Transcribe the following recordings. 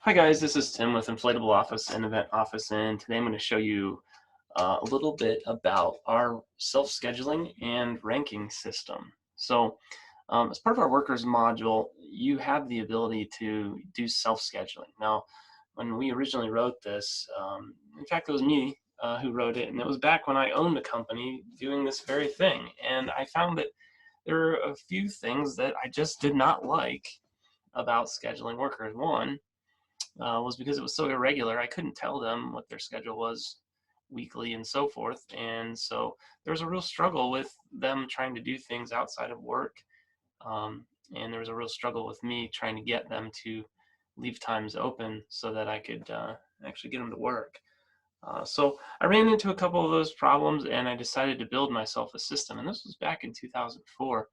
Hi guys, this is Tim with InflatableOffice and Event Office, and today I'm going to show you a little bit about our self-scheduling and ranking system. As part of our workers module, you have the ability to do self-scheduling. Now, when we originally wrote this, in fact, it was me who wrote it, and it was back when I owned a company doing this very thing. And I found that there are a few things that I just did not like about scheduling workers. One, was because it was so irregular. I couldn't tell them what their schedule was weekly and so forth. And so there was a real struggle with them trying to do things outside of work. And there was a real struggle with me trying to get them to leave times open so that I could actually get them to work. So I ran into a couple of those problems and I decided to build myself a system. And this was back in 2004,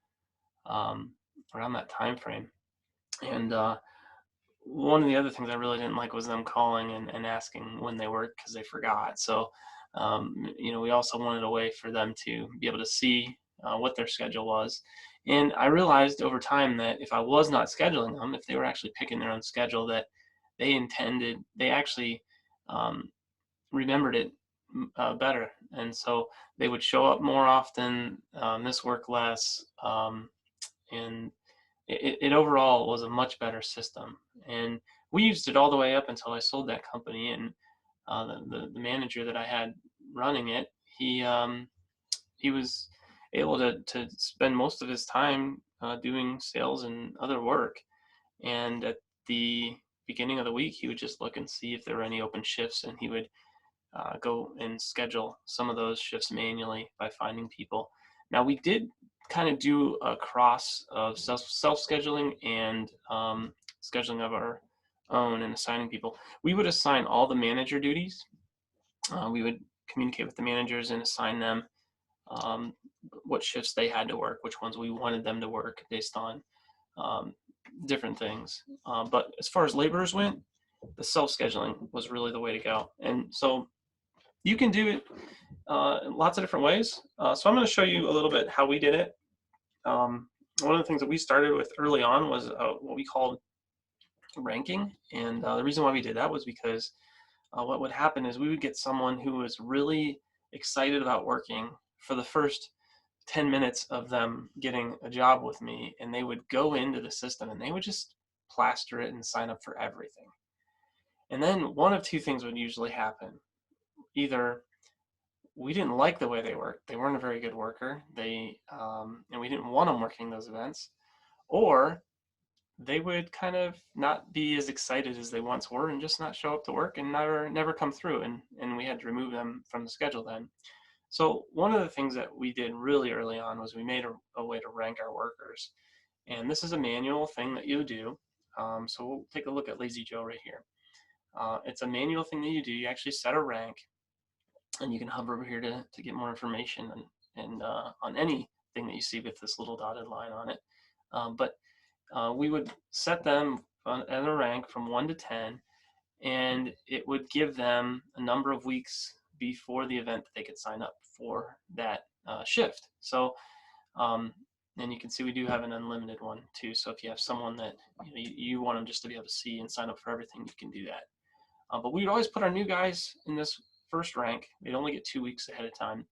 around that time frame. And one of the other things I really didn't like was them calling and asking when they worked because they forgot. We also wanted a way for them to be able to see what their schedule was. And I realized over time that if I was not scheduling them, if they were actually picking their own schedule, that they actually um, remembered it better. And so they would show up more often, miss work less, and it overall was a much better system. And we used it all the way up until I sold that company. And the manager that I had running it, he was able to spend most of his time doing sales and other work. And at the beginning of the week, he would just look and see if there were any open shifts, and he would go and schedule some of those shifts manually by finding people. Now, we did kind of do a cross of self-scheduling and scheduling of our own and assigning people. We would assign all the manager duties. We would communicate with the managers and assign them um, what shifts they had to work, which ones we wanted them to work based on um, different things. But as far as laborers went, the self-scheduling was really the way to go. And so you can do it in lots of different ways. So I'm going to show you a little bit how we did it. One of the things that we started with early on was what we called ranking. And the reason why we did that was because what would happen is we would get someone who was really excited about working for the first 10 minutes of them getting a job with me, and they would go into the system and they would just plaster it and sign up for everything. And then one of two things would usually happen. Either we didn't like the way they worked. They weren't a very good worker. And we didn't want them working those events, or they would kind of not be as excited as they once were and just not show up to work and never come through. And we had to remove them from the schedule then. So one of the things that we did really early on was we made a way to rank our workers. And this is a manual thing that you do. So we'll take a look at Lazy Joe right here. It's a manual thing that you do. You actually set a rank, and you can hover over here to get more information and on anything that you see with this little dotted line on it. But we would set them at a rank from 1 to 10, and it would give them a number of weeks before the event that they could sign up for that shift. Um, and you can see we do have an unlimited one too. So if you have someone that you want them just to be able to see and sign up for everything, you can do that. But we would always put our new guys in this first rank. They'd only get 2 weeks ahead of time,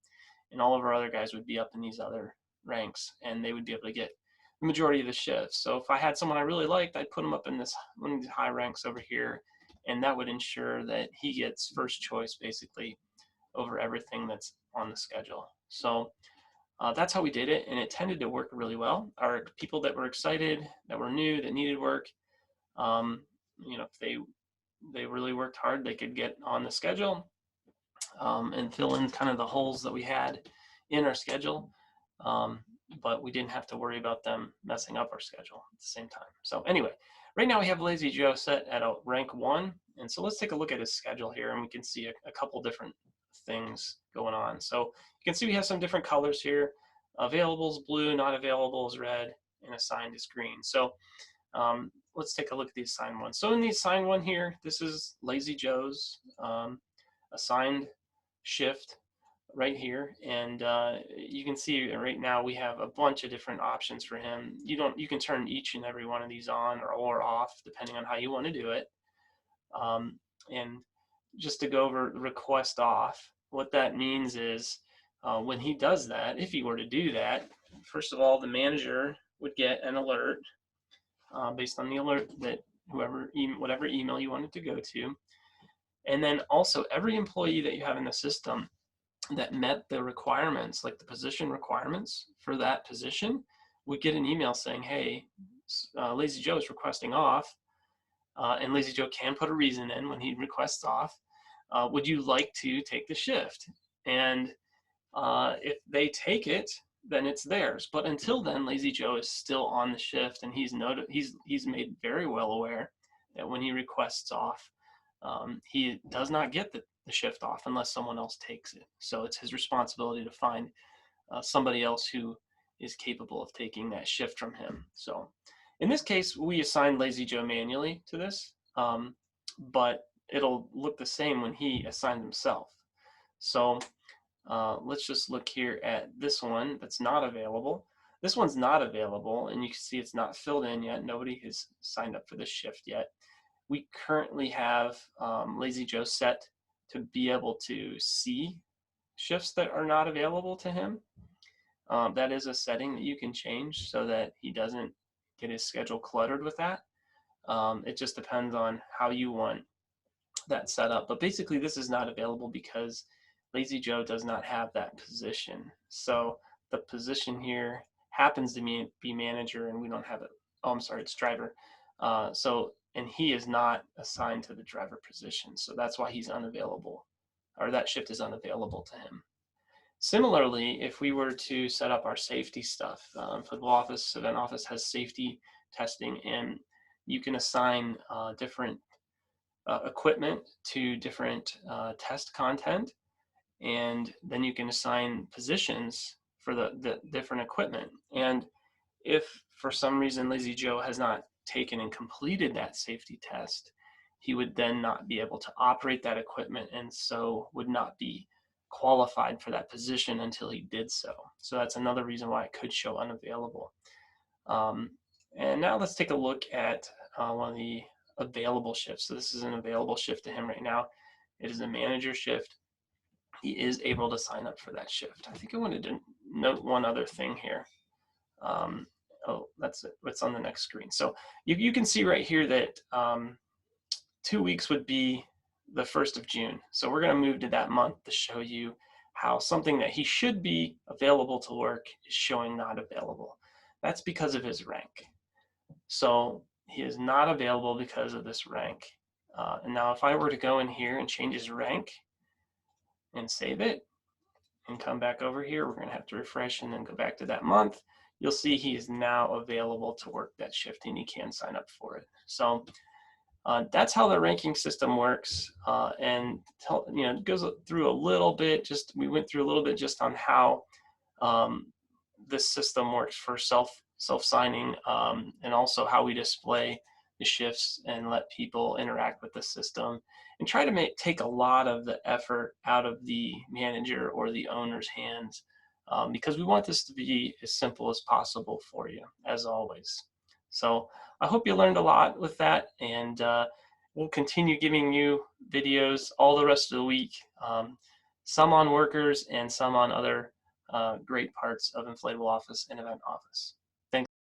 and all of our other guys would be up in these other ranks, and they would be able to get the majority of the shifts. So if I had someone I really liked, I'd put him up in this one of these high ranks over here, and that would ensure that he gets first choice basically over everything that's on the schedule. So that's how we did it, and it tended to work really well. Our people that were excited, that were new, that needed work, um, if they really worked hard, they could get on the schedule and fill in kind of the holes that we had in our schedule. But we didn't have to worry about them messing up our schedule at the same time. So anyway, right now we have Lazy Joe set at a rank 1. And so let's take a look at his schedule here, and we can see a couple different things going on. So you can see we have some different colors here. Available is blue, not available is red, and assigned is green. So let's take a look at the assigned one. So in the assigned one here, this is Lazy Joe's assigned shift right here, and you can see right now we have a bunch of different options for him. You can turn each and every one of these on or off depending on how you want to do it. And just to go over request off, what that means is when he does that, if he were to do that, first of all, the manager would get an alert based on the alert that whatever email you want it to go to. And then also every employee that you have in the system that met the requirements, like the position requirements for that position, would get an email saying, hey, Lazy Joe is requesting off, and Lazy Joe can put a reason in when he requests off. Would you like to take the shift? And if they take it, then it's theirs. But until then, Lazy Joe is still on the shift, and he's made very well aware that when he requests off, he does not get the shift off unless someone else takes it. So it's his responsibility to find somebody else who is capable of taking that shift from him. So in this case, we assigned Lazy Joe manually to this, but it'll look the same when he assigned himself. So let's just look here at this one that's not available. This one's not available, and you can see it's not filled in yet. Nobody has signed up for this shift yet. We currently have Lazy Joe set to be able to see shifts that are not available to him. That is a setting that you can change so that he doesn't get his schedule cluttered with that. It just depends on how you want that set up. But basically, this is not available because Lazy Joe does not have that position. So the position here happens to be manager, and we don't have it. Oh, I'm sorry, it's driver. And he is not assigned to the driver position. So that's why he's unavailable, or that shift is unavailable to him. Similarly, if we were to set up our safety stuff, InflatableOffice, Event Office has safety testing, and you can assign different equipment to different test content, and then you can assign positions for the different equipment. And if for some reason Lazy Joe has not taken and completed that safety test, he would then not be able to operate that equipment, and so would not be qualified for that position until he did so. So that's another reason why it could show unavailable. And now let's take a look at one of the available shifts. So this is an available shift to him right now. It is a manager shift. He is able to sign up for that shift. I think I wanted to note one other thing here. Oh, that's it. What's on the next screen. So you can see right here that 2 weeks would be the 1st of June. So we're going to move to that month to show you how something that he should be available to work is showing not available. That's because of his rank. So he is not available because of this rank. And now if I were to go in here and change his rank and save it and come back over here, we're going to have to refresh and then go back to that month. You'll see he is now available to work that shift, and he can sign up for it. So that's how the ranking system works, and it goes through a little bit. We went through a little bit just on how this system works for self-signing, and also how we display the shifts and let people interact with the system, and try to take a lot of the effort out of the manager or the owner's hands, because we want this to be as simple as possible for you, as always. So I hope you learned a lot with that, and we'll continue giving you videos all the rest of the week, some on workers and some on other great parts of InflatableOffice and Event Office.